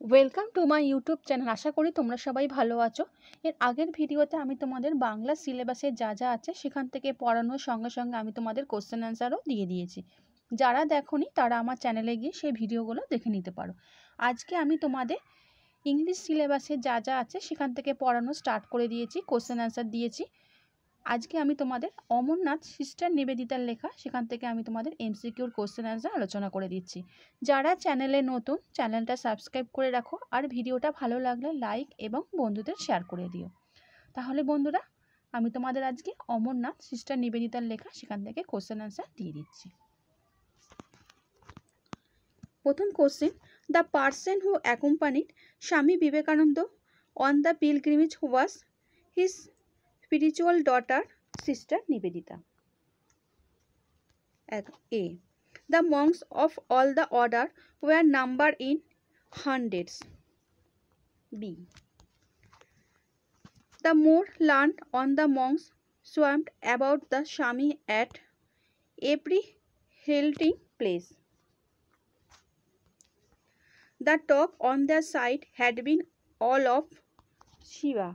Welcome to my YouTube channel. আশা করি তোমরা সবাই ভালো আছো। এর আগের ভিডিওতে আমি তোমাদের বাংলা সিলেবাসে যা যা আছে সেখান থেকে পড়ানোর সঙ্গে সঙ্গে আমি তোমাদের কোশ্চেন অ্যান্সারও দিয়ে দিয়েছি। যারা দেখোনি তারা আমার চ্যানেলে গিয়ে সেই ভিডিওগুলো দেখে নিতে পারো। আজকে আমি তোমাদের ইংলিশ সিলেবাসে যা যা আছে সেখান থেকে পড়ানো স্টার্ট করে দিয়েছি, কোশ্চেন অ্যান্সার দিয়েছি। আজকে আমি তোমাদের অমরনাথ সিস্টার নিবেদিতার লেখা সেখান থেকে আমি তোমাদের এমসিকিউর কোশ্চেন অ্যান্সার আলোচনা করে দিচ্ছি। যারা চ্যানেলে নতুন, চ্যানেলটা সাবস্ক্রাইব করে রাখো, আর ভিডিওটা ভালো লাগলে লাইক এবং বন্ধুদের শেয়ার করে দিও। তাহলে বন্ধুরা, আমি তোমাদের আজকে অমরনাথ সিস্টার নিবেদিতার লেখা সেখান থেকে কোশ্চেন অ্যান্সার দিয়ে দিচ্ছি। প্রথম question, the person who accompanied Swami Vivekananda on the pilgrimage was his spiritual daughter, Sister Nivedita. A. The monks of all the order were numbered in hundreds. B. The more learned on the monks swarmed about the Swami at every halting place. The talk on their side had been all of Shiva.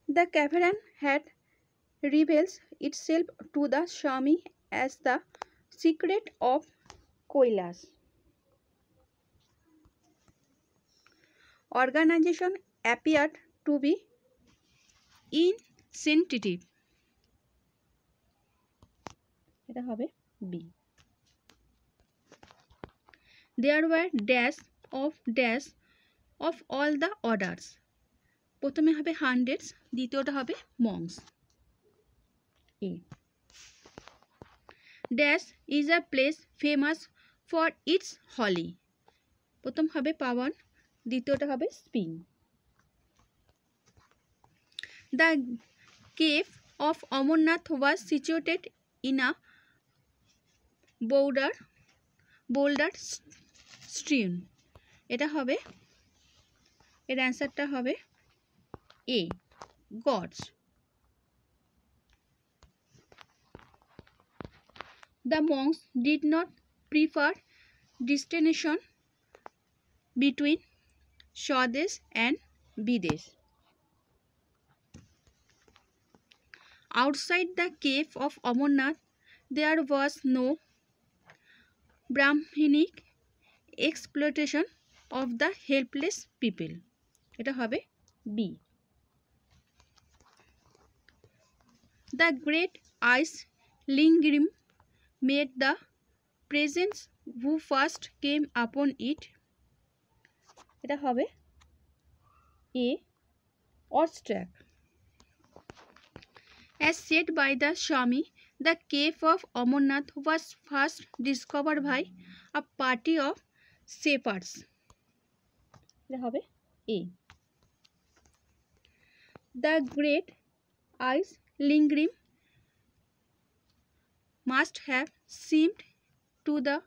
The cavern had reveals itself to the Swami as the secret of Kailas. Organization appeared to be insensitive. এটা হবে B. There were dash of all the orders. প্রথমে হবে hundreds, দ্বিতীয়টা হবে monks. A. Dash is a place famous for its holy. প্রথম হবে পাওয়ান, দ্বিতীয়টা হবে spring. The cave of Amarnath was situated in a boulder stream. এটা হবে, এর অ্যান্সারটা হবে A. Gods. The monks did not prefer distinction between Swadesh and Videsh. Outside the cave of Amarnath, there was no Brahminic exploitation of the helpless people. এটা হবে B. The great ice lingering made the presence who first came upon it. এটা হবে A. Awestruck. As said by the Swami, the cave of Amarnath was first discovered by a party of shepherds. এটা হবে A. The great ice lingering must have seemed to the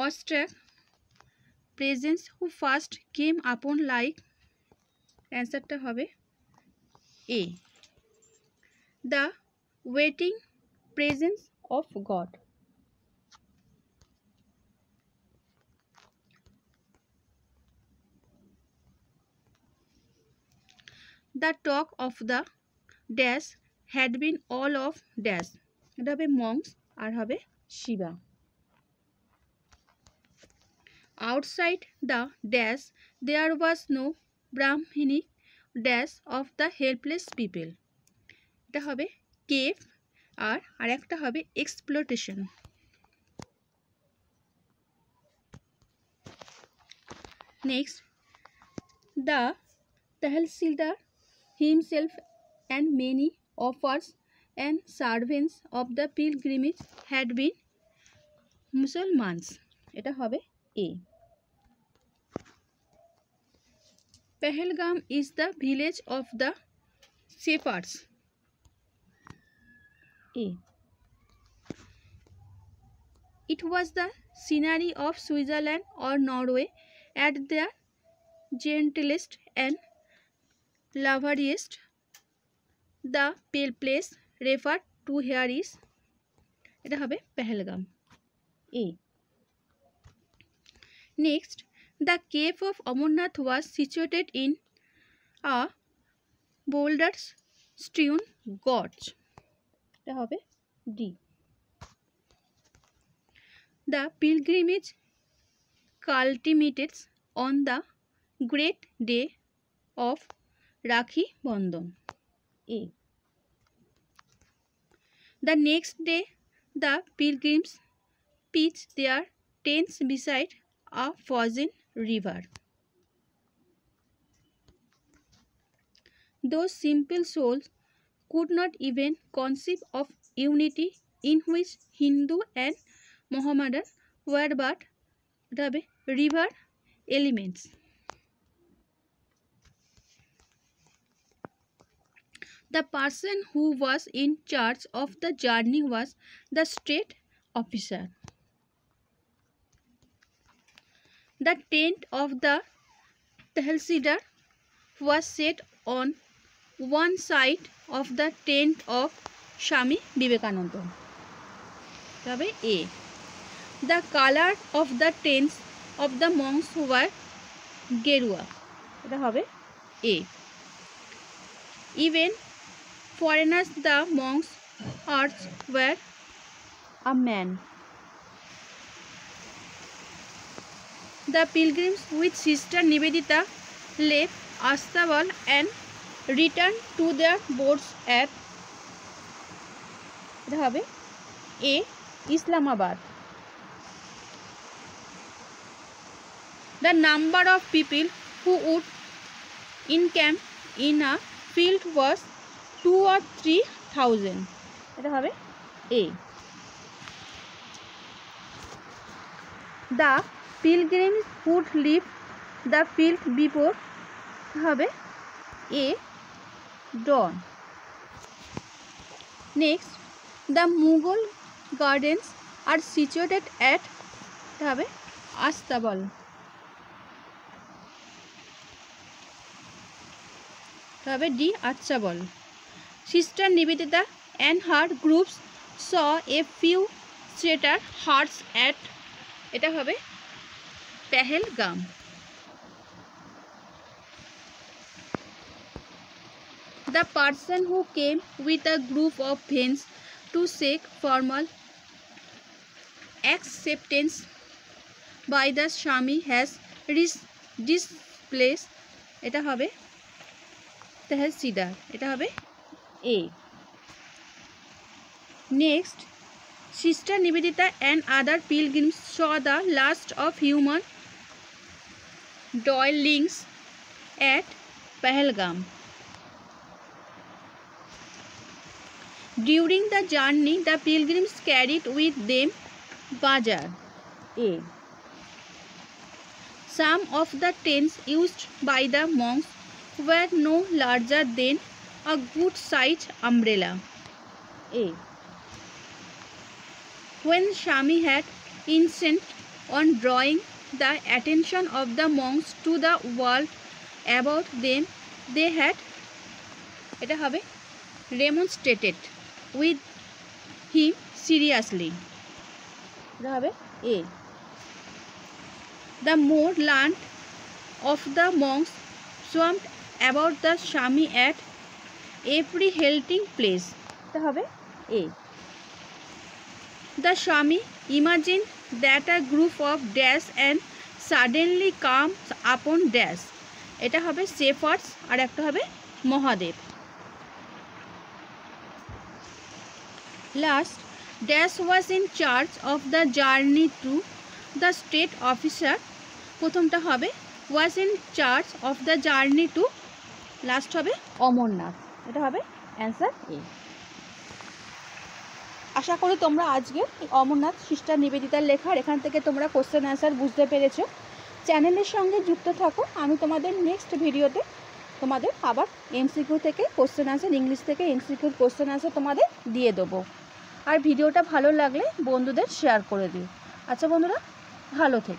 awestruck presence who first came upon like. অ্যান্সারটা হবে A. The waiting presence of God. The talk of the dash had been all of dash. এটা হবে monks আর হবে Shiva. Outside the dash there was no Brahminic dash of the helpless people. এটা হবে cave আর একটা হবে exploitation. Next, the Tahsildar himself and many offers and servants of the pilgrimage had been Muslims. এটা হবে A. Pahalgam is the village of the shepherds. A. It was the scenery of Switzerland or Norway at their gentlest and loveliest. The place referred to here is, এটা হবে Pahalgam. A. Next, the cave of Amarnath was situated in a boulder-strewn gorge. এটা হবে D. The pilgrimage culminates on the great day of Rakhi Bandhan. A. The next day, the pilgrims pitch their tents beside a frozen river. Those simple souls could not even conceive of unity in which Hindu and Mohammedan were but river elements. The person who was in charge of the journey was the state officer. The tent of the Tehsildar was set on one side of the tent of Swami Vivekananda. A. The color of the tents of the monks were Gerua. A. Even foreigners, the monks' hearts were a man. The pilgrims with Sister Nivedita left Astabal and returned to their boats at A. Islamabad. The number of people who would encamp in a field was 2 or 3,000. A. The pilgrims would leave the field before A. dawn. Next, the Mughal gardens are situated at Astabal. D. Achabal. Sister Nivedita and her groups saw a few shattered hearts at Pahalgam. The person who came with a group of friends to seek formal acceptance by the Swami has reached this place. Tehsildar. A. Next, Sister Nivedita and other pilgrims saw the last of human dwellings at Pahalgam. During the journey, the pilgrims carried with them bajar. A. Some of the tents used by the monks were no larger than a good-sized umbrella. A. When Swami had insisted on drawing the attention of the monks to the world about them, they had remonstrated with him seriously. A. The more learned of the monks swarmed about the Swami at every halting place. A. The Swami imagined that a group of dash and suddenly comes upon dash. এটা হবে shepherds আর একটা হবে Mahadev. Last, Dash was in charge of the journey to the state officer. প্রথমটা হবে was in charge of the journey to, last হবে অমরনাথ. এটা হবে answer এ. আশা করি তোমরা আজকে অমরনাথ সিস্টার নিবেদিতার লেখার এখান থেকে তোমরা কোশ্চেন অ্যান্সার বুঝতে পেরেছো. চ্যানেলের সঙ্গে যুক্ত থাকো. আমি তোমাদের নেক্সট ভিডিওতে তোমাদের আবার এমসিকিউ থেকে কোশ্চেন অ্যান্সার, ইংলিশ থেকে এমসিকিউর কোশ্চেন অ্যান্সার তোমাদের দিয়ে দেবো. আর ভিডিওটা ভালো লাগলে বন্ধুদের শেয়ার করে দিও. আচ্ছা বন্ধুরা, ভালো থেকো.